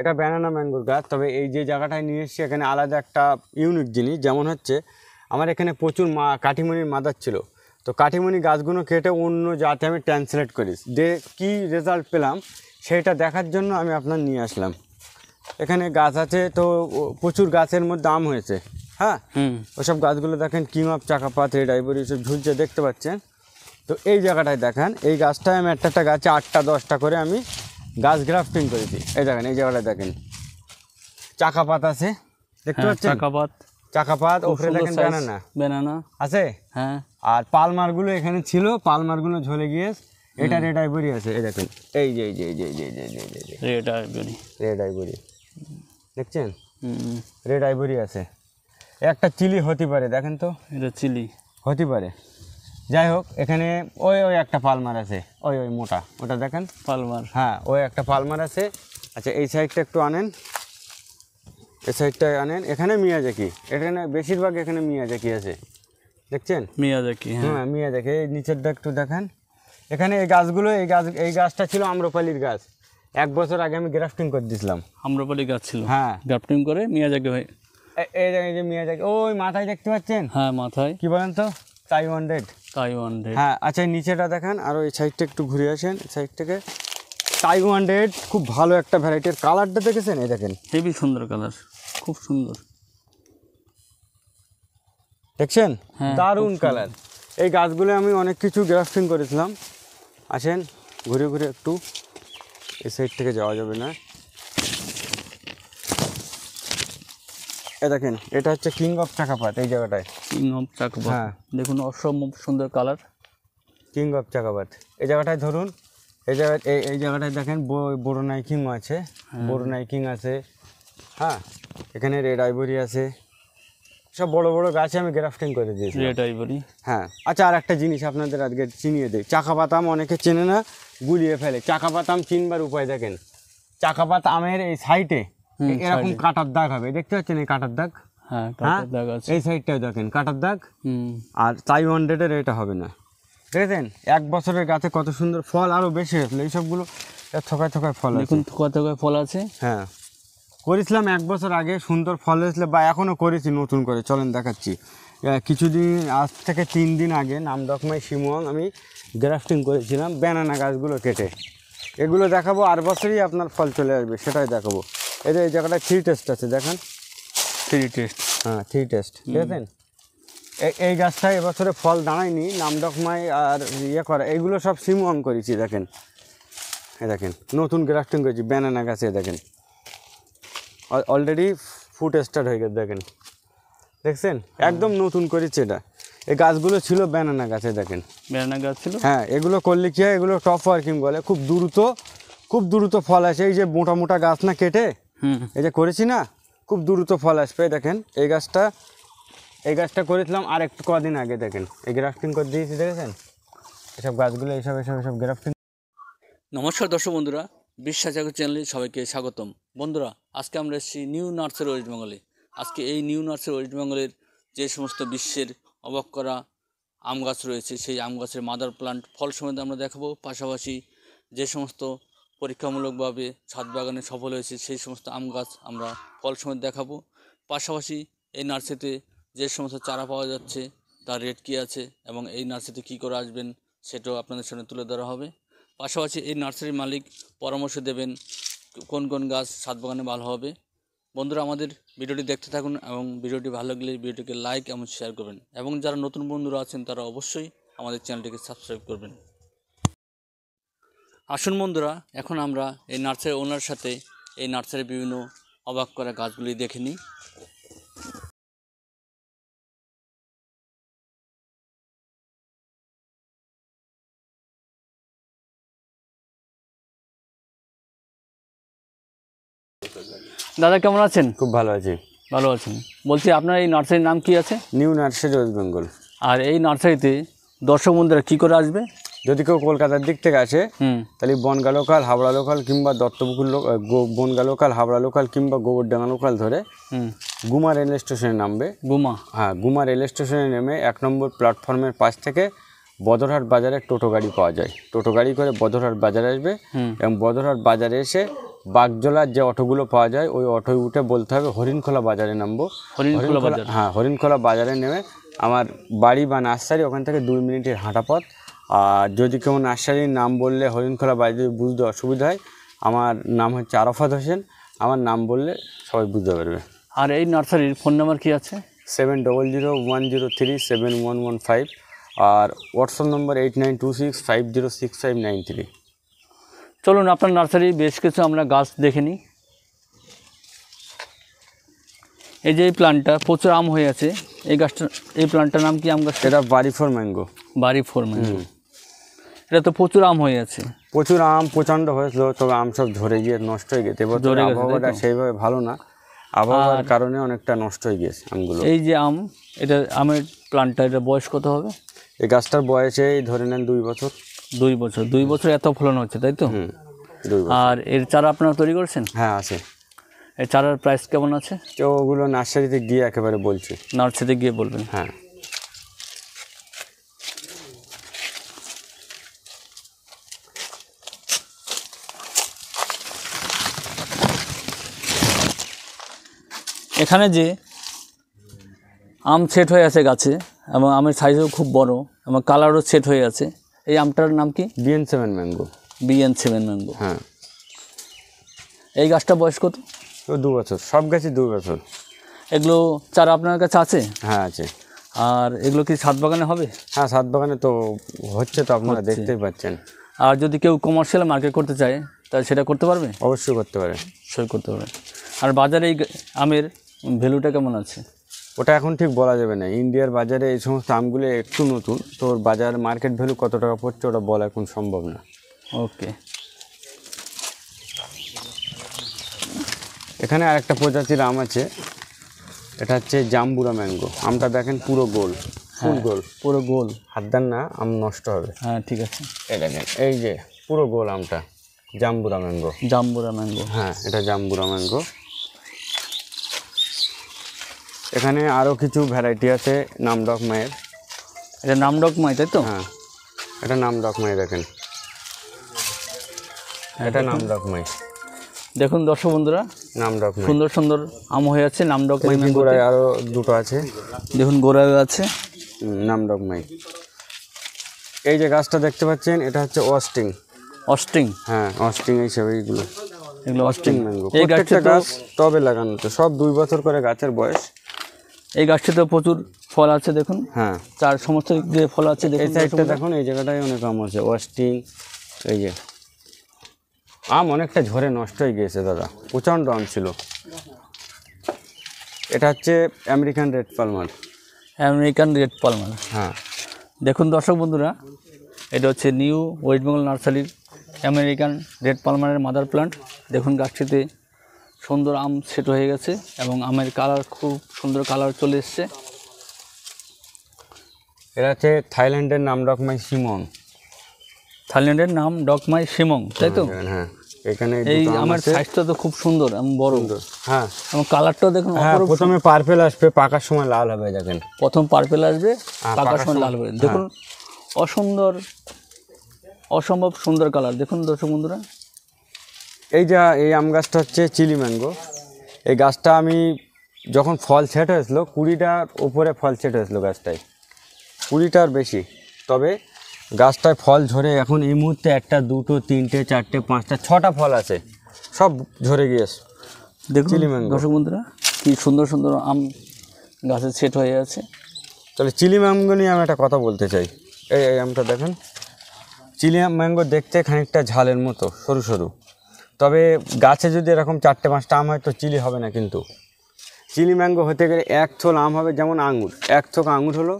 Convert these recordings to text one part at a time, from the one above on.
এটা ব্যানানা ম্যাঙ্গোর গাছ। তবে এই যে জায়গাটায় নিয়ে এসেছি এখানে আলাদা একটা ইউনিক জিনিস, যেমন হচ্ছে আমার এখানে প্রচুর কাঠিমণির মাদার ছিল। তো কাঠিমণি গাছগুলো কেটে অন্য জাতে আমি ট্রান্সলেট করি, যে কী রেজাল্ট পেলাম সেটা দেখার জন্য আমি আপনার নিয়ে আসলাম। এখানে গাছ আছে, তো প্রচুর গাছের মধ্যে আম হয়েছে। হ্যাঁ, ওসব গাছগুলো দেখেন কিং অফ চাকাপাত, রেড আইভরি সব ঝুলছে দেখতে পাচ্ছেন। তো এই জায়গাটায় দেখেন, এই গাছটায় আমি একটা গাছে 8টা 10টা করে আমি গাছ গ্রাফটিং করেছি। এই দেখেন, এই জায়গাটায় দেখেন চাকাপাত আছে, দেখতে পাচ্ছেন চাকাপাত। ওপরে দেখেন ব্যানানা আছে। হ্যাঁ, আর পালমারগুলো এখানে ছিল, পালমারগুলো ঝরে গিয়ে এটা রেড আইভরি আছে। এই দেখেন, এই যে রেড আইভরি দেখছেন, রেড আইভরি আছে। একটা চিলি হতে পারে, দেখেন তো, এটা চিলি হতে পারে। যাই হোক, এখানে ওই একটা পালমার আছে, ওই মোটা, ওটা দেখেন পালমার। হ্যাঁ, ওই একটা পালমার আছে। আচ্ছা, এই সাইডটা একটু আনেন, এই সাইডটা আনেন। এখানে মিয়াজাকি, এখানে বেশিরভাগ এখানে মিয়াজাকি আছে, দেখছেন মিয়াজাকি। হ্যাঁ, মিয়াজাকি। এই নিচেরটা একটু দেখেন। এখানে এই গাছগুলো, এই গাছটা ছিল আম্রপালির গাছ। 1 বছর আগে আমি গ্রাফটিং করে দিয়েছিলাম। আম্রপালি গাছ ছিল, হ্যাঁ, গ্রাফটিং করে মিয়াজাকি হয়। এই যে মিয়াজাকি, ওই মাথায় দেখতে পাচ্ছেন? হ্যাঁ, মাথায়। কি বলেন তো? Taiwan red. হ্যাঁ। আচ্ছা, নিচেটা দেখেন, আর ওই সাইডটা একটু ঘুরে আসেন, সাইড থেকে। তাইওয়ান রেড খুব ভালো একটা ভ্যারাইটির। কালারটা দেখেছেন? এই দেখেন, হেভি সুন্দর কালার, খুব সুন্দর, দেখছেন? দারুণ কালার। এই গাছগুলো আমি অনেক কিছু গ্রাফটিং করেছিলাম। আসেন, ঘুরে ঘুরে একটু, এই সাইড থেকে যাওয়া যাবে না। এ দেখেন, এটা হচ্ছে কিং অফ চাকাপাত। এই জায়গাটায় কিং অফ চাকাপাত, হ্যাঁ, দেখুন অসম্ভব সুন্দর কালার, কিং অফ চাকাপাত। এই জায়গাটায় ধরুন, এই জায়গাটায় দেখেন বোরোনাই কিং আছে, বোরোনাই কিং আছে। হ্যাঁ, এখানে রেড আইভরি আছে। সব বড় বড় গাছে আমি গ্রাফটিং করে দিয়েছি, রেড আইভরি। হ্যাঁ। আচ্ছা, আর একটা জিনিস আপনাদের আজকে চিনিয়ে দিই। চাকাপাত আম অনেকে চেনে না, গুলিয়ে ফেলে। চাকাপাত আম চিনবার উপায় দেখেন, চাকাপাত আমের এই সাইডে এরকম কাটার দাগ হবে, দেখতে পাচ্ছেন? এই কাটার দাগ, হ্যাঁ, এই সাইডটাও দেখেন কাটার দাগ। আর তাইওয়ান রেডের এটা হবে না, দেখেছেন? 1 বছরের গাছে কত সুন্দর ফল, আরও বেশি হয়েছিল। এইসবগুলো থোকায় থোকায় ফল, দেখুন থোকায় থোকায় ফল আছে। হ্যাঁ, করেছিলাম 1 বছর আগে, সুন্দর ফল হয়েছিল, বা এখনও করেছি নতুন করে, চলেন দেখাচ্ছি। কিছুদিন, আজ থেকে 3 দিন আগে নামডকমাই শিমুয়াং আমি গ্রাফটিং করেছিলাম ব্যানানা গাছগুলো কেটে। এগুলো দেখাবো, আর বছরই আপনার ফল চলে আসবে, সেটাই দেখাবো। এই যে এই জায়গাটায় 3 টেস্ট আছে, দেখেন 3 টেস্ট। হ্যাঁ, 3 টেস্ট, দেখেন? এই গাছটা এবছরে ফল দাঁড়ায়নি, নামডকমাই আর করা, এইগুলো সব শিমুয়াং করেছি। দেখেন, এই দেখেন, নতুন গ্রাফটিং করেছি ব্যানানা গাছে। দেখেন, অলরেডি ফুট স্টার্ট হয়ে গেছে, দেখেন, দেখছেন? একদম নতুন করেছি এটা। এই গাছগুলো ছিল ব্যানানা গাছে, দেখেন ব্যানানা গাছ ছিল। হ্যাঁ, এগুলো করলে কি হয়, এগুলো টপ ওয়ার্কিং বলে, খুব দ্রুত ফল আসে। এই যে মোটা মোটা গাছ না কেটে এই যে করেছি না, খুব দ্রুত ফল আসবে। দেখেন, এই গাছটা করেছিলাম আর একটু কদিন আগে, দেখেন এই গ্রাফটিং করে দিয়েছি, দেখেছেন? এসব গাছগুলো এসব গ্রাফটিং। নমস্কার দর্শক বন্ধুরা, বিশ্বাস চ্যানেলে সবাইকে স্বাগতম। বন্ধুরা, আজকে আমরা এসেছি নিউ নার্সারি ওয়েস্ট বেঙ্গলে। আজকে এই নিউ নার্সারি ওয়েস্ট বেঙ্গলের যে সমস্ত বিশ্বের অবাক করা আম গাছ রয়েছে, সেই আম গাছের মাদার প্লান্ট ফল সম্বন্ধে আমরা দেখাবো। পাশাপাশি যে সমস্ত পরীক্ষামূলকভাবে ছাদ বাগানে সফল হয়েছে সেই সমস্ত আম গাছ আমরা ফল সম্বন্ধে দেখাবো। পাশাপাশি এই নার্সারিতে যে সমস্ত চারা পাওয়া যাচ্ছে তার রেট কী আছে এবং এই নার্সারিতে কী করে আসবেন সেটাও আপনাদের সামনে তুলে ধরা হবে। পাশাপাশি এই নার্সারির মালিক পরামর্শ দেবেন কোন কোন গাছ ছাদ বাগানে ভালো হবে। বন্ধুরা, আমাদের ভিডিওটি দেখতে থাকুন এবং ভিডিওটি ভালো লাগলে ভিডিওটিকে লাইক এবং শেয়ার করবেন, এবং যারা নতুন বন্ধুরা আছেন তারা অবশ্যই আমাদের চ্যানেলটিকে সাবস্ক্রাইব করবেন। আসুন বন্ধুরা, এখন আমরা এই নার্সারির ওনার সাথে এই নার্সারির বিভিন্ন অবাক করা গাছগুলি দেখে নিই। দাদা কেমন আছেন? খুব ভালো আছি। ভালো আছেন। বলছি, আপনার এই নার্সারির নাম কি আছে? New nursery West Bengal. আর এই নার্সারিতে দর্শক বন্ধুরা কী করে আসবে? যদি কেউ কলকাতার দিক থেকে আসে তাহলে বনগা লোকাল, হাওড়া লোকাল কিংবা দত্তপুকুর বনগা লোকাল, হাওড়া লোকাল কিংবা গোবরডাঙ্গা লোকাল ধরে গুমা রেল স্টেশনে নামবে। হ্যাঁ, গুমা রেল স্টেশনে নেমে 1 নম্বর প্ল্যাটফর্মের পাশ থেকে বদরহাট বাজারে টোটো গাড়ি পাওয়া যায়। টোটো গাড়ি করে বদরহাট বাজারে আসবে এবং বদরহাট বাজারে এসে বাগজোলার যে অটোগুলো পাওয়া যায় ওই অটোয় উঠে বলতে হবে হরিণখোলা বাজারে নামবো। হ্যাঁ, হরিণখোলা বাজারে নেমে আমার বাড়ি বা নার্সারি ওখান থেকে 2 মিনিটের হাঁটা পথ। আর যদি কেউ নার্সারির নাম বললে হরিণখোলা বাজারে বুঝতে অসুবিধা হয়, আমার নাম হচ্ছে আরাফাত হোসেন, আমার নাম বললে সবাই বুঝতে পারবে। আর এই নার্সারির ফোন নাম্বার কি আছে? 7001037115 আর হোয়াটসঅ্যাপ নম্বর 8926506593। চলুন আপনার নার্সারি বেশ কিছু আমরা গাছ দেখে নিই। এই যে এই প্ল্যান্টটা প্রচুর আম হয়ে আছে, এই গাছটা, এই প্ল্যান্টটার নাম কি আম গাছ? এটা বাড়ি ফোর ম্যাঙ্গো। বাড়ি ফোর ম্যাঙ্গো। এটা তো প্রচুর আম হয়ে আছে। প্রচুর আম প্রচণ্ড হয়েছিল, তবে আম সব ঝরে গিয়ে নষ্ট হয়ে গেছে। এবার আবহাওয়াটা সেইভাবে ভালো না, আবহাওয়ার কারণে অনেকটা নষ্ট হয়ে গিয়েছে আমগুলো। এই যে আম, এটা আমের প্ল্যান্টটা, এটা বয়স কত হবে? এই গাছটার বয়সে ধরে নেন 2 বছর। 2 বছর। 2 বছর এত ফলন হচ্ছে, তাই তো? 2 বছর। আর এর চারা আপনারা তৈরি করছেন? হ্যাঁ, আছে। এই চারার প্রাইস কেমন আছে? তো ওগুলো নার্সারিতে গিয়ে একেবারে বলছি। নার্সারিতে গিয়ে বলবেন। হ্যাঁ। এখানে যে আম সেট হয়ে আছে গাছে, এবং আমের সাইজও খুব বড় এবং কালারও সেট হয়ে আছে, এই আমটার নাম কি? BN7 mango. BN7 mango. হ্যাঁ। এই গাছটা বয়স কত? তো 2 বছর, সব গাছই 2 বছর। এগুলো চারা আপনার কাছে আছে? হ্যাঁ, আছে। আর এগুলো কি ছাদ বাগানে হবে? হ্যাঁ, ছাদ বাগানে তো হচ্ছে, তো আপনারা দেখতেই পাচ্ছেন। আর যদি কেউ কমার্শিয়াল মার্কেট করতে চায় তাহলে সেটা করতে পারবে? অবশ্যই করতে পারে। সই করতে পারবে। আর বাজারে এই আমের ভ্যালুটা কেমন আছে? ওটা এখন ঠিক বলা যাবে না। ইন্ডিয়ার বাজারে এই সমস্ত আমগুলো একটু নতুন, তো ওর বাজার মার্কেট ভ্যালু কত টাকা পড়ছে ওটা বলা এখন সম্ভব না। ওকে। এখানে আরেকটা প্রজাতির আম আছে, এটা হচ্ছে জাম্বুরা ম্যাঙ্গো। আমটা দেখেন পুরো গোল, ফুল গোল, পুরো গোল। হাত দেন না, আম নষ্ট হবে। হ্যাঁ, ঠিক আছে। এই দেখেন, এই যে পুরো গোল আমটা, জাম্বুরা ম্যাঙ্গো। জাম্বুরা ম্যাঙ্গো। হ্যাঁ, এটা জাম্বুরা ম্যাঙ্গো। এখানে আরও কিছু ভ্যারাইটি আছে নামডক মায়ের। এটা নামডক মাই, তাই তো? হ্যাঁ, এটা নামডক মাই। দেখেন, এটা নামডক মাই। দেখুন দর্শক বন্ধুরা, নামডক মাই সুন্দর সুন্দর আম হয়ে আছে নামডক মাই ম্যাঙ্গো। গোড়ায় আরও দুটো আছে, দেখুন গোড়ায় আছে নামডক মাই। এই যে গাছটা দেখতে পাচ্ছেন, এটা হচ্ছে অস্টিং। অস্টিং? হ্যাঁ, অস্টিং হিসেবে এইগুলো, এগুলো অস্টিং ম্যাঙ্গো। প্রত্যেকটা গাছ তবে লাগানো, তো সব 2 বছর করে গাছের বয়স। এই গাছটিতে প্রচুর ফল আছে, দেখুন। হ্যাঁ, চার সমস্ত যে ফল আছে এই সাইডটা দেখুন, এই জায়গাটায় অনেক আম আছে, অস্টিং। এই যে আম অনেকটা ঝরে নষ্ট হয়ে গিয়েছে দাদা, প্রচণ্ড আম ছিল। এটা হচ্ছে American red Palmer. American red Palmer. হ্যাঁ, দেখুন দর্শক বন্ধুরা, এটা হচ্ছে নিউ ওয়েস্ট বেঙ্গল নার্সারির আমেরিকান রেড পালমারের মাদার প্লান্ট। দেখুন গাছটিতে সুন্দর আম সেট হয়ে গেছে এবং আমের কালার খুব সুন্দর কালার চলে এসছে। এটা হচ্ছে থাইল্যান্ডের নামডক মাই সিমন। থাইল্যান্ডের নাম ডকমাই সিমং, তাই তো? হ্যাঁ, এখানে এই আমার সাইজটা তো খুব সুন্দর এবং বড়। হ্যাঁ, এবং কালারটাও দেখুন। হ্যাঁ, প্রথমে পার্পেল আসবে, পাকার সময় লাল হবে। দেখেন, প্রথম পার্পেল আসবে, পাকার সময় লাল হবে। দেখুন অসুন্দর, অসম্ভব সুন্দর কালার। দেখুন দর্শক বন্ধুরা, এই আম গাছটা হচ্ছে চিলি ম্যাঙ্গো। এই গাছটা আমি যখন ফল সেট হয়েছিল, 20টার উপরে ফল সেট হয়েছিল গাছটায়, 20টার বেশি। তবে গাছটায় ফল ঝরে এখন এই মুহূর্তে 1টা 2টো 3টে 4টে 5টা 6টা ফল আছে, সব ঝরে গিয়েছে। দেখুন চিলি ম্যাঙ্গো। দর্শক বন্ধুরা, কি সুন্দর সুন্দর আম গাছে সেট হয়ে আছে। তাহলে চিলি ম্যাঙ্গো নিয়ে আমি একটা কথা বলতে চাই। এই আমটা দেখেন, চিলি ম্যাঙ্গো দেখতে খানিকটা ঝালের মতো, সরু সরু। তবে গাছে যদি এরকম 4টে 5টা আম হয় তো চিলি হবে না। কিন্তু চিলি ম্যাঙ্গো হতে গেলে 1 থোল আম হবে, যেমন আঙুর। 1 থোক আঙুর হলো,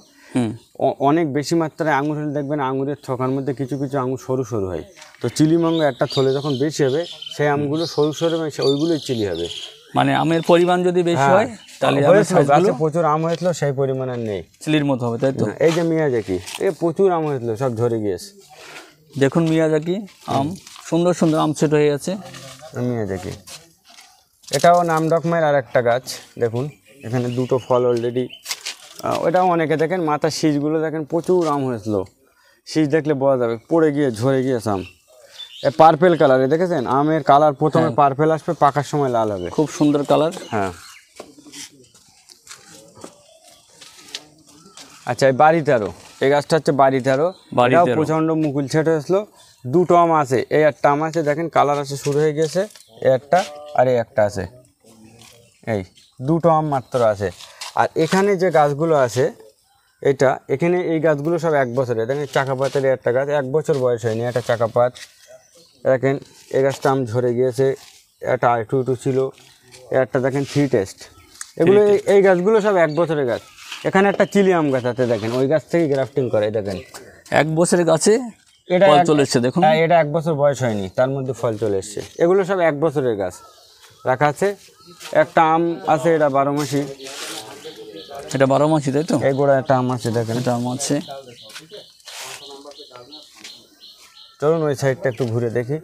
অনেক বেশি মাত্রায় আঙুর হলে দেখবেন আঙুরের থোকার মধ্যে কিছু কিছু আঙুর সরু সরু হয়। তো চিলি ম্যাঙ্গো একটা থলে যখন বেশি হবে, সেই আমগুলো সরু সরু হবে, ওইগুলোই চিলি হবে। মানে আমের পরিমাণ যদি বেশি হয় তাহলে গাছে প্রচুর আম হয়েছিল, সেই পরিমাণ আর নেই, চিলির মতো হবে, তাই তো? এই যে মিয়াজাকি, প্রচুর আম হয়েছিল, সব ঝরে গিয়েছে। দেখুন মিয়াজাকি আম, সুন্দর সুন্দর আম সেট হয়ে আছে। মিয়াজাকি এটাও নামডক মায়ের আর একটা গাছ। দেখুন এখানে 2টো ফল অলরেডি। ওটাও অনেকে দেখেন মাথার শীষগুলো দেখেন, প্রচুর আম হয়েছিল। শীষ দেখলে বোঝা যাবে, পড়ে গিয়ে ঝরে গিয়েছে আম। পার্পেল কালারে দেখেছেন, আমের কালার প্রথমে পার্পেল আসবে, পাকার সময় লাল হবে। খুব সুন্দর কালার। হ্যাঁ। আচ্ছা, এই বাড়ি 13, এই গাছটা হচ্ছে বাড়ি 13। এটাও প্রচণ্ড মুকুল ছেটে আসলো। দুটো আম আছে, এই একটা আম আছে দেখেন কালার আসে শুরু হয়ে গেছে, এই একটা আর এই একটা আছে, এই দুটো আম মাত্র আছে। আর এখানে যে গাছগুলো আছে এখানে এই গাছগুলো সব 1 বছরের। দেখেন চাকাপাতের একটা গাছ 1 বছর বয়স হয়নি, একটা চাকাপাত। দেখেন এই গাছটা আম ঝরে গিয়েছে, একটা একটু ছিল, একটা দেখেন 3 টেস্ট। এগুলো এই গাছগুলো সব 1 বছরের গাছ। এখানে একটা চিলি আম গাছ আছে দেখেন, ওই গাছ থেকে গ্রাফটিং করে। দেখেন 1 বছরের গাছে এটা ফল চলে এসছে দেখুন। হ্যাঁ, এটা 1 বছর বয়স হয়নি, তার মধ্যে ফল চলে এসছে। এগুলো সব 1 বছরের গাছ রাখা আছে। একটা আম আছে, এটা 12 মাসি। এটা 12 মাসি, তাই তো? এই গোড়া একটা আম আছে দেখেন, এটা আম আছে। চলুন ওই সাইডটা একটু ঘুরে দেখি,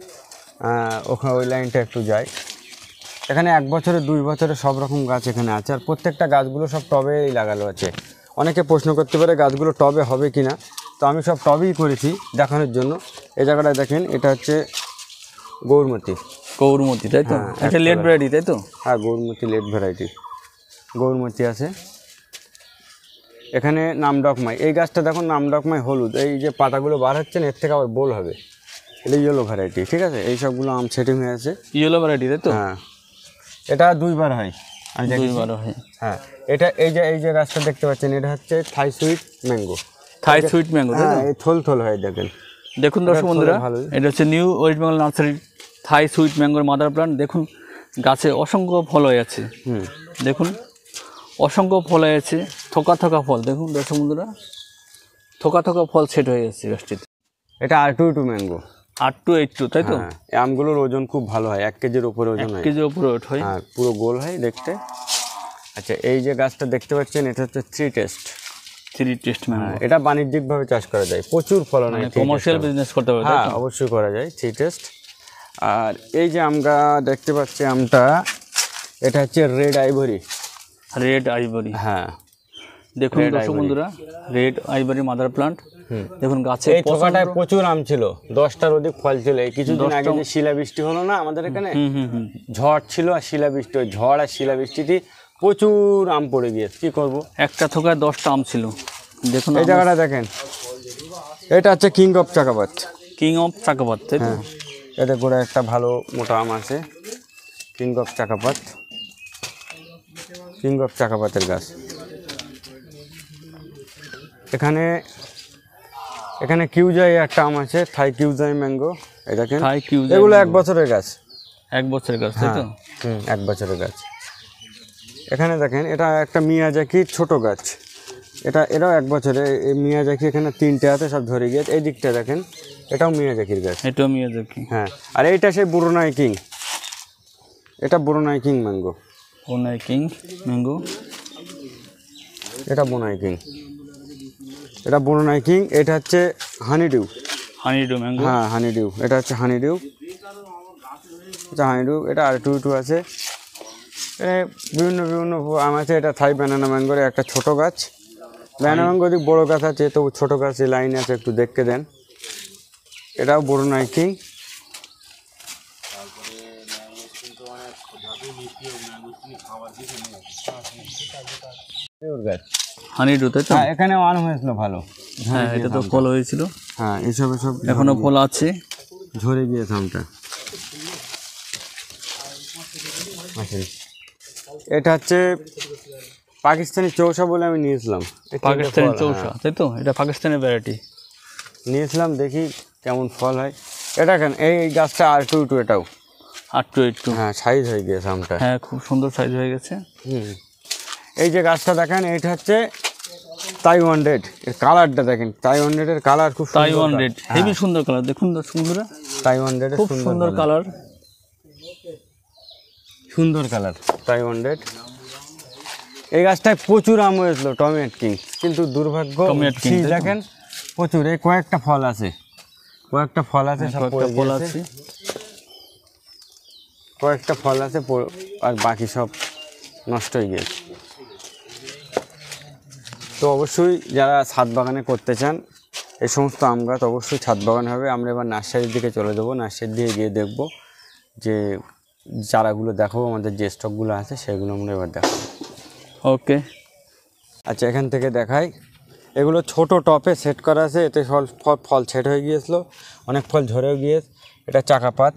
ওখানে ওই লাইনটা একটু যাই। এখানে 1 বছরে 2 বছরে সব রকম গাছ এখানে আছে। আর প্রত্যেকটা গাছগুলো সব টবেই লাগানো আছে। অনেকে প্রশ্ন করতে পারে গাছগুলো টবে হবে কি না, তো আমি সব টবেই করেছি দেখানোর জন্য। এই জায়গাটায় দেখেন, এটা হচ্ছে গৌরমতি। গৌরমতি, তাই তো? এটা লেট ভ্যারাইটি, তাই তো? হ্যাঁ, গৌরমতি লেট ভ্যারাইটি, গৌরমতি আছে। এখানে নামডকমাই, এই গাছটা দেখুন নামডকমাই হলুদ, এই যে পাতাগুলো বার হচ্ছে না, এর থেকে আবার বোল হবে। এটা ইয়েলো ভ্যারাইটি, ঠিক আছে? এই সবগুলো আম সেটিং হয়ে আছে। ইয়েলো ভ্যারাইটি, তাই তো? হ্যাঁ, এটা 2 বার হয়। আমি দেখি 2 বার হয়। হ্যাঁ, এটা এই যে গাছটা দেখতে পাচ্ছেন, এটা হচ্ছে থাই সুইট ম্যাঙ্গো। থাই সুইট ম্যাঙ্গো, তাই তো? হ্যাঁ, এই থল হয় দেখেন। দেখুন দর্শক বন্ধুরা, এটা হচ্ছে নিউ ওয়েস্ট বেঙ্গল নার্সারি থাই সুইট ম্যাঙ্গোর মাদার প্লান্ট। দেখুন গাছে অসংখ্য ফল হয়ে আছে। দেখুন অসংখ্য ফল হয়ে আছে, থোকা থোকা ফল। দেখুন দর্শক বন্ধুরা, থোকা থোকা ফল সেট হয়ে যাচ্ছে গাছটিতে। এটা R2 ম্যাঙ্গো, R282, তাই তো? এই আমগুলোর ওজন খুব ভালো হয়, 1 কেজির উপরে ওজন হয়। 1 কেজির উপরে ওয়েট হয়। হ্যাঁ, পুরো গোল হয় দেখতে। আচ্ছা, এই যে গাছটা দেখতে পাচ্ছেন, এটা হচ্ছে 3 টেস্ট। 3 test mango. এটা বাণিজ্যিকভাবে চাষ করা যায়, প্রচুর ফলন হয়। কমার্শিয়াল বিজনেস করতে পারে, হ্যাঁ, অবশ্যই করা যায় 3 টেস্ট। আর এই যে আমটা দেখতে পাচ্ছি, আমটা এটা হচ্ছে রেড আইভরি। রেড আইভরি, হ্যাঁ। দেখুন দর্শক বন্ধুরা, রেড আইভরি মাদার প্লান্ট। দেখুন গাছে এই থোকাটায় প্রচুর আম ছিল, 10টার অধিক ফল ছিল। এই কিছুদিন আগে যে শিলাবৃষ্টি হলো না আমাদের এখানে, ঝড় ছিল আর শিলাবৃষ্টি, ওই ঝড় আর শিলাবৃষ্টিতে প্রচুর আম পড়ে গিয়েছে। কি করব, একটা থোকায় 10টা আম ছিল। দেখুন এই জায়গাটা দেখেন, এটা হচ্ছে কিং অফ চাকাপাত। কিং অফ চাকাপাত, তাই তো? এতে করে একটা ভালো মোটা আম আছে, কিং অফ চাকাপাত, কিং অফ চাকাপাতের গাছ। এখানে কিউজাই একটা আম আছে, থাই কিউজাই ম্যাঙ্গো। এই দেখেন, থাই কিউজাই, এগুলো 1 বছরের গাছ। 1 বছরের গাছ, তাই তো? 1 বছরের গাছ। এখানে দেখেন, এটা একটা মিয়াজাকি ছোট গাছ, এটাও 1 বছরে। এই মিয়াজাকি এখানে 3টে আছে, সব ধরে গিয়েছে। এই দিকটা দেখেন, এটাও মিয়াজাকির গাছ। এটাও মিয়াজাকি। হ্যাঁ, আর এইটা সেই বুরোনাই কিং, এটা বুরোনাই কিং ম্যাঙ্গো। বুরোনাই কিং ম্যাঙ্গো, এটা বুরোনাই কিং, এটা বুরোনাই কিং। এটা হচ্ছে হানিডিউ, হানিডিউ ম্যাঙ্গো। হ্যাঁ, হানিডিউ, এটা হচ্ছে হানিডিউ, এটা হানিডিউ। এটা R2 আছে। বিভিন্ন আম আছে। এটা থাই ব্যানানা ম্যাঙ্গোর একটা ছোট গাছ। ব্যানানা ম্যাঙ্গো অধিক বড় গাছ আছে, তবু ছোট গাছে লাইন আছে, একটু দেখতে দেন। এটাও বুরোনাই কিং। হানিডিউ, তাই তো? হ্যাঁ, এখানেও আম হয়েছিল ভালো। হ্যাঁ, এটা তো ফল হয়েছিল। হ্যাঁ, এসব এখনো ফল আছে, ঝরে গিয়েছে আমটা। এটা হচ্ছে পাকিস্তানি চৌষা বলে আমি নিয়েছিলাম। পাকিস্তানি চৌষা, তাই তো? এটা পাকিস্তানের ভ্যারাইটি নিয়েছিলাম, দেখি কেমন ফল হয়। এটা কেন, এই গাছটা R2, এটাও R282। হ্যাঁ, সাইজ হয়ে গিয়েছে আমটা। হ্যাঁ, খুব সুন্দর সাইজ হয়ে গেছে। এই যে গাছটা দেখেন, এটা হচ্ছে তাইওয়ান রেড। এর কালারটা দেখেন, তাইওয়ান রেডের কালার খুব সুন্দর। তাইওয়ান রেড হেভি সুন্দর কালার। দেখুন দর্শক বন্ধুরা, তাইওয়ান রেড খুব সুন্দর কালার, সুন্দর কালার তাইওয়ান রেড। এই গাছটায় প্রচুর আম হয়েছিল, টমেট কিং, কিন্তু দুর্ভাগ্য দেখেন প্রচুর। এই কয়েকটা ফল আছে, কয়েকটা ফল আছে, সব পড়ে গিয়েছে। কয়েকটা ফল আছে, আর বাকি সব নষ্ট হয়ে গিয়েছে। তো অবশ্যই যারা ছাদ বাগানে করতে চান, এই সমস্ত আম গাছ অবশ্যই ছাদ বাগান হবে। আমরা এবার নার্সারির দিকে চলে যাবো, নার্সারি দিয়ে গিয়ে দেখবো যে চারাগুলো দেখাবো, আমাদের যে স্টকগুলো আছে সেগুলো আমরা এবার দেখাবো। ওকে, আচ্ছা এখান থেকে দেখাই, এগুলো ছোট টপে সেট করা আছে, এতে ফল সেট হয়ে গিয়েছিলো, অনেক ফল ঝরেও গিয়েছে। এটা চাকাপাত।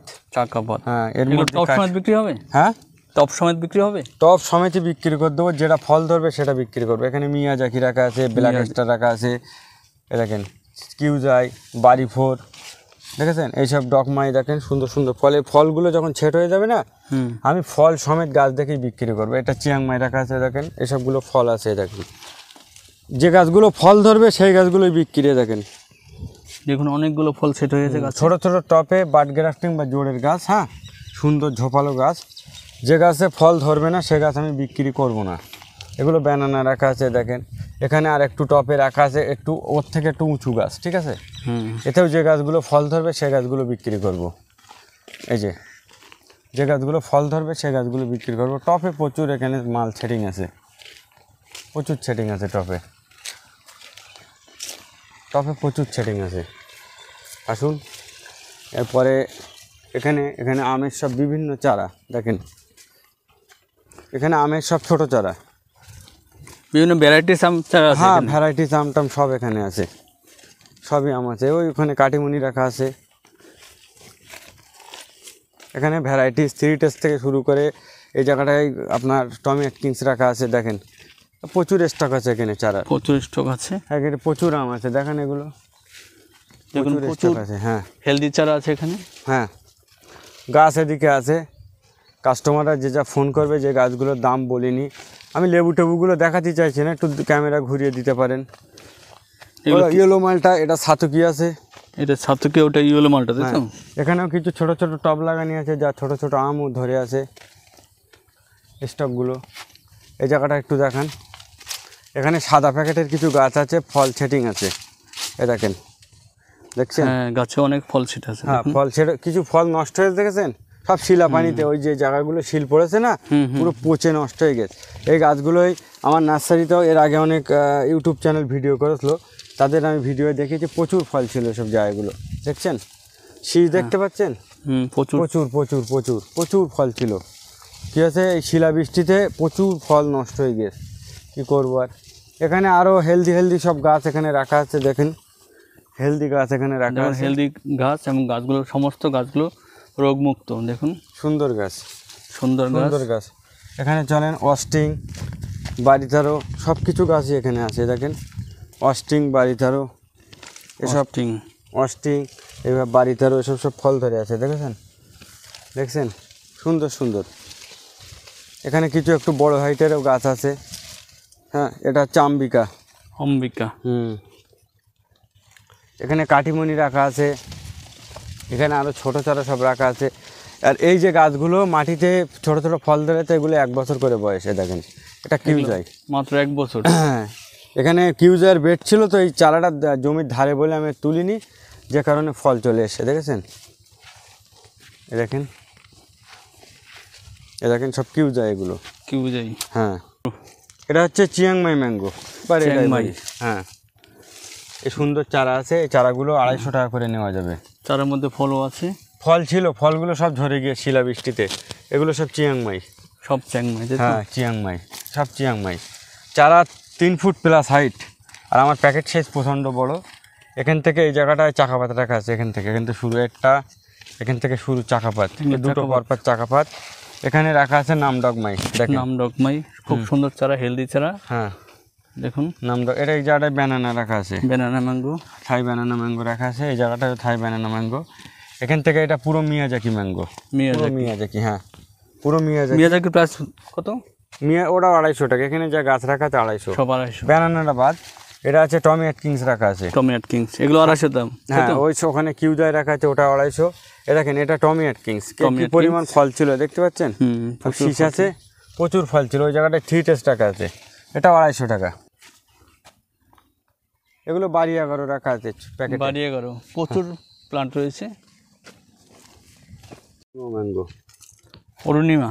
হ্যাঁ, এর মধ্যে টপ সমেত বিক্রি হবে। হ্যাঁ, টপ সমেত বিক্রি হবে। টপ সমেতই বিক্রি করে দেবো, যেটা ফল ধরবে সেটা বিক্রি করবো। এখানে মিয়াজাকি রাখা আছে, ব্ল্যাক স্টার রাখা আছে, এ দেখেন কিউজাই, বাড়ি ফোর, দেখেছেন এইসব ডকমাই দেখেন সুন্দর সুন্দর ফলগুলো যখন ছেট হয়ে যাবে না, আমি ফল সমেত গাছ দেখেই বিক্রি করবো। এটা চিয়াংমাই রাখা আছে, দেখেন এসবগুলো ফল আছে, দেখেন যে গাছগুলো ফল ধরবে সেই গাছগুলোই বিক্রি। দেখেন দেখুন অনেকগুলো ফল সেট হয়ে গেছে গাছ, ছোটো ছোটো টপে বাড গ্রাফটিং বা জোড়ের গাছ। হ্যাঁ, সুন্দর ঝোপালো গাছ, যে গাছে ফল ধরবে না সে গাছ আমি বিক্রি করব না। এগুলো ব্যানানা রাখা আছে, দেখেন এখানে আর একটু টপে রাখা আছে, একটু ওর থেকে একটু উঁচু গাছ, ঠিক আছে। এতেও যে গাছগুলো ফল ধরবে সেই গাছগুলো বিক্রি করব। এই যে গাছগুলো ফল ধরবে সেই গাছগুলো বিক্রি করব। টপে প্রচুর এখানে মাল সেটিং আছে, প্রচুর সেটিং আছে টপে প্রচুর সেটিং আছে। আসুন এরপরে এখানে আমের সব বিভিন্ন চারা দেখেন, এখানে আমের সব ছোট চারা, বিভিন্ন ভ্যারাইটিস আম চারা আছে। হ্যাঁ, ভ্যারাইটিস আম টাম সব এখানে আছে, সবই আম আছে। ওখানে কাটিমুনি রাখা আছে। এখানে ভ্যারাইটিস 3 টেস্ট থেকে শুরু করে এই জায়গাটায় আপনার টমি অ্যাটকিন্স রাখা আছে, দেখেন প্রচুর স্টক আছে এখানে চারা, প্রচুর স্টক আছে। এখানে প্রচুর আম আছে, দেখেন এগুলো দেখুন প্রচুর আছে। হ্যাঁ, হেলদি চারা আছে এখানে। হ্যাঁ, গাছ এদিকে আছে। কাস্টমাররা যে যা ফোন করবে, যে গাছগুলোর দাম বলিনি, আমি লেবু টেবুগুলো দেখাতে চাইছি না, একটু ক্যামেরা ঘুরিয়ে দিতে পারেন। ইয়েলো মালটা, এটা সাতুকি আছে, এটা সাতুকি, ওটা ইয়েলো মালটা, তাই তো? এখানেও কিছু ছোট ছোট টব লাগানি আছে, যা ছোট ছোট আমও ধরে আছে স্টকগুলো। এই জায়গাটা একটু দেখান, এখানে সাদা প্যাকেটের কিছু গাছ আছে, ফল সেটিং আছে, এ দেখেন, দেখছেন? হ্যাঁ, গাছে অনেক ফল সেট আছে। হ্যাঁ, ফল সেট, কিছু ফল নষ্ট হয়েছে দেখেছেন, সব শিলা পানিতে, ওই যে জায়গাগুলো শিল পড়েছে না, পুরো পচে নষ্ট হয়ে গেছে। এই গাছগুলোই আমার নার্সারিতেও এর আগে অনেক ইউটিউব চ্যানেল ভিডিও করেছিল, তাদের আমি ভিডিও দেখেছি, প্রচুর ফল ছিল সব জায়গাগুলো, দেখছেন শীষ দেখতে পাচ্ছেন? প্রচুর প্রচুর প্রচুর প্রচুর প্রচুর ফল ছিল। কী আছে, এই শিলাবৃষ্টিতে প্রচুর ফল নষ্ট হয়ে গেছে, কী করবো আর। এখানে আরও হেলদি সব গাছ এখানে রাখা আছে, দেখেন হেলদি গাছ এখানে রাখা আছে, হেলদি গাছ, এবং গাছগুলো সমস্ত গাছগুলো রোগমুক্ত। দেখুন সুন্দর গাছ, সুন্দর গাছ। এখানে চলেন অস্টিং, বাড়িতারও, সব কিছু গাছই এখানে আছে, দেখেন অস্টিং, বাড়িতারও, এসব অস্টিং, এইভাবে বাড়িতারও, এসব সব ফল ধরে আছে, দেখছেন সুন্দর সুন্দর। এখানে কিছু একটু বড় হাইটেরও গাছ আছে। হ্যাঁ, এটা হচ্ছে অম্বিকা। এখানে কাঠিমণি রাখা আছে, এখানে আরও ছোটো চারা সব রাখা আছে। আর এই যে গাছগুলো মাটিতে ছোট ছোট ফল ধরে, তো এগুলো 1 বছর করে বয়সে, দেখেন এটা কিউজাই, মাত্র 1 বছর। হ্যাঁ, এখানে কিউজার বেড ছিল, তো এই চারাটা জমির ধারে বলে আমি তুলিনি, যে কারণে ফল চলে এসছে, দেখেছেন? এ দেখেন সব কিউজাই, এগুলো কিউজাই। হ্যাঁ, এটা হচ্ছে চিয়াংমাই ম্যাঙ্গো, হ্যাঁ। এই সুন্দর চারা আছে, এই চারাগুলো 250 টাকা করে নেওয়া যাবে। চারার মধ্যে ফলও আছে, ফল ছিল, ফলগুলো সব ঝরে গিয়ে শিলাবৃষ্টিতে, এগুলো সব চিয়াংমাই, হ্যাঁ চিয়াংমাই, সব চিয়াংমাই। চারা 3 ফুট প্লাস হাইট, আর আমার প্যাকেট সাইজ প্রচণ্ড বড়। এখান থেকে এই জায়গাটায় চাকাপাত রাখা আছে, এখান থেকে শুরু, এখান থেকে শুরু চাকাপাত, দুটো পরপর চাকাপাত। এখানে রাখা আছে নামডকমাই, দেখেন নামডকমাই, খুব সুন্দর চারা, হেলদি চারা। হ্যাঁ, দেখুন এটা এই জায়গাটায় ব্যানানা রাখা আছে, ব্যানানা ম্যাঙ্গো, থাই ব্যানানা ম্যাঙ্গো রাখা আছে, এই জায়গাটায় থাই ব্যানানা ম্যাঙ্গো। এখান থেকে এটা পুরো মিয়াজাকি ম্যাঙ্গো, মিয়াজাকি, হ্যাঁ পুরো মিয়াজাকি। প্রাইস কত? ওটা 250 টাকা, এখানে যা গাছ রাখা আছে 250, সব 250, ব্যানানাটা বাদ। এটা আছে টমি অ্যাটকিন্স রাখা আছে, এগুলো 250 দাম। হ্যাঁ, ওই ওখানে কিউজাই রাখা আছে, ওটা 250। দেখেন এটা টমি অ্যাটকিন্স, কি পরিমাণ ফল ছিল দেখতে পাচ্ছেন, শীষ আছে, প্রচুর ফল ছিল। ওই জায়গাটায় 3 টেস্ট রাখা আছে, এটা 250 টাকা। এগুলো বাড়ি 11 রাখা আছে প্যাকেট, বাড়ি 11, প্রচুর প্লান্ট রয়েছে। ম্যাঙ্গো অরুণিমা,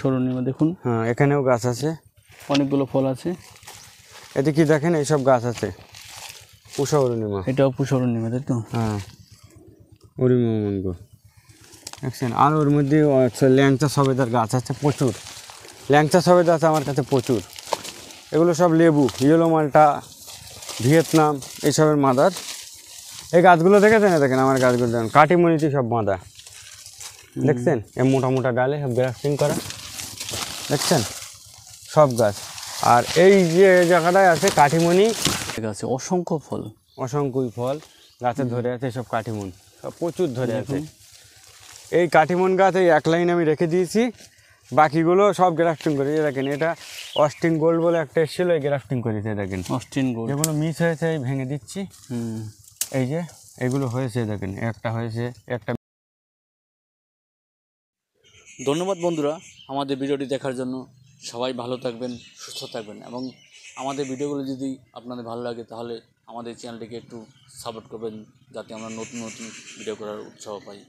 অরুণিমা, দেখুন। হ্যাঁ, এখানেও গাছ আছে, অনেকগুলো ফল আছে। এদিকে দেখেন এইসব গাছ আছে, পুষা অরুণিমা, এটাও পুষা অরুণিমা, তাই তো? হ্যাঁ অরুণিমা ম্যাঙ্গো দেখছেন। আর ওর মধ্যে ল্যাংচা সবেদার গাছ আছে প্রচুর, ল্যাংচা সবেদা আছে আমার কাছে প্রচুর। এগুলো সব লেবু, ইয়েলো মালটা, ভিয়েতনাম এইসবের মাদার। এই গাছগুলো দেখেছেন, দেখেন আমার গাছগুলো দেখেন কাটিমনিতে সব বাঁধা, দেখছেন? এ মোটা মোটা ডালে সব গ্রাফটিং করা, দেখছেন সব গাছ। আর এই যে জায়গাটায় আছে কাঠিমনি, ঠিক আছে, অসংখ্য ফল, অসংখ্য ফল গাছে ধরে আছে, সব কাঠিমন সব প্রচুর ধরে আছে। এই কাঠিমন গাছ এই এক লাইন আমি রেখে দিয়েছি, বাকিগুলো সব গ্রাফটিং করে। এই দেখেন এটা অস্টিন গোল্ড বলে একটা এসেছিলো, এই গ্রাফটিং করেছে দেখেন। অস্টিন গোল্ড যেগুলো মিস হয়েছে এই ভেঙে দিচ্ছি। এই যে এগুলো হয়েছে দেখেন, একটা হয়েছে একটা। ধন্যবাদ বন্ধুরা আমাদের ভিডিওটি দেখার জন্য। সবাই ভালো থাকবেন, সুস্থ থাকবেন, এবং আমাদের ভিডিওগুলো যদি আপনাদের ভালো লাগে তাহলে আমাদের চ্যানেলটিকে একটু সাপোর্ট করবেন, যাতে আমরা নতুন নতুন ভিডিও করার উৎসাহ পাই।